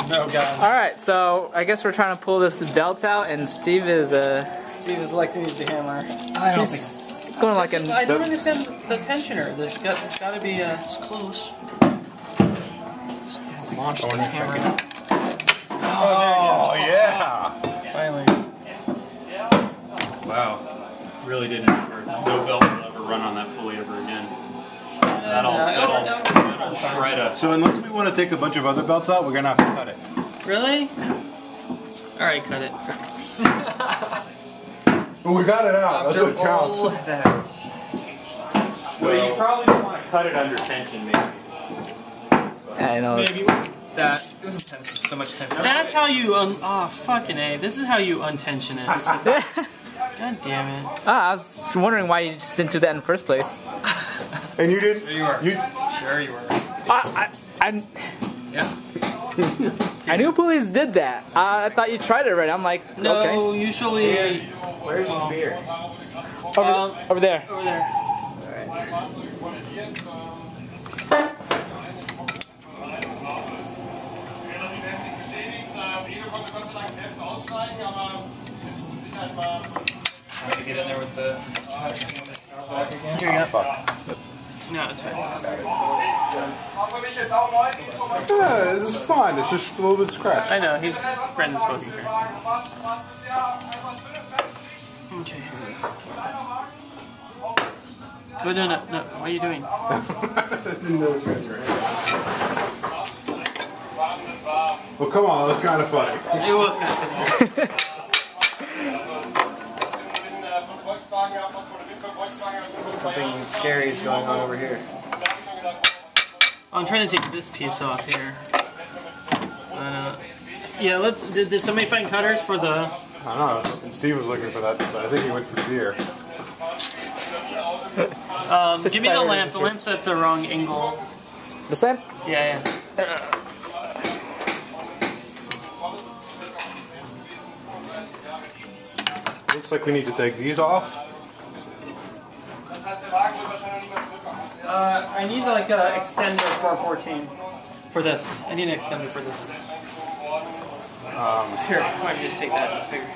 Oh god. Alright, so I guess we're trying to pull this belt out, and Steve is like to use the hammer. I don't think he's going like an... I don't understand the tensioner. There's got to be a... It's close. It's gonna launch the hammer. Oh, yeah! Finally. Wow. Really didn't hurt. No belt will ever run on that pulley ever again. That'll shred us. So unless we want to take a bunch of other belts out, we're going to have to cut it. Really? Alright, cut it. But we got it out. That's what counts. Well, you probably don't want to cut it under tension, maybe. I know. Maybe that. It was intense. So much tension. That's how you oh, fucking A. This is how you untension it. God damn it. I was wondering why you just didn't do that in the first place. And you did? Sure you were. Sure you were. Yeah. I knew police did that. I thought you tried it already. I'm like, No, okay. usually... Where's the beer? Over there. Over there. Trying to get in there with the trash can back again. Here you go. No, it's fine. Yeah, this is fine. It's just a little bit scratched. I know, he's Brendan's smoking here. Okay. Oh, no, what are you doing? I didn't know what you were doing. Well, come on, that's kind of funny. It was kind of funny. Something scary is going on over here. I'm trying to take this piece off here. Yeah, did somebody find cutters for the... I don't know. And Steve was looking for that, but I think he went for the beer. Give me the lamp. The lamp's at the wrong angle. The same? Yeah. Looks like we need to take these off. I need like an extender for 14 for this. I need an extender for this. Here, I might just take that. I figure.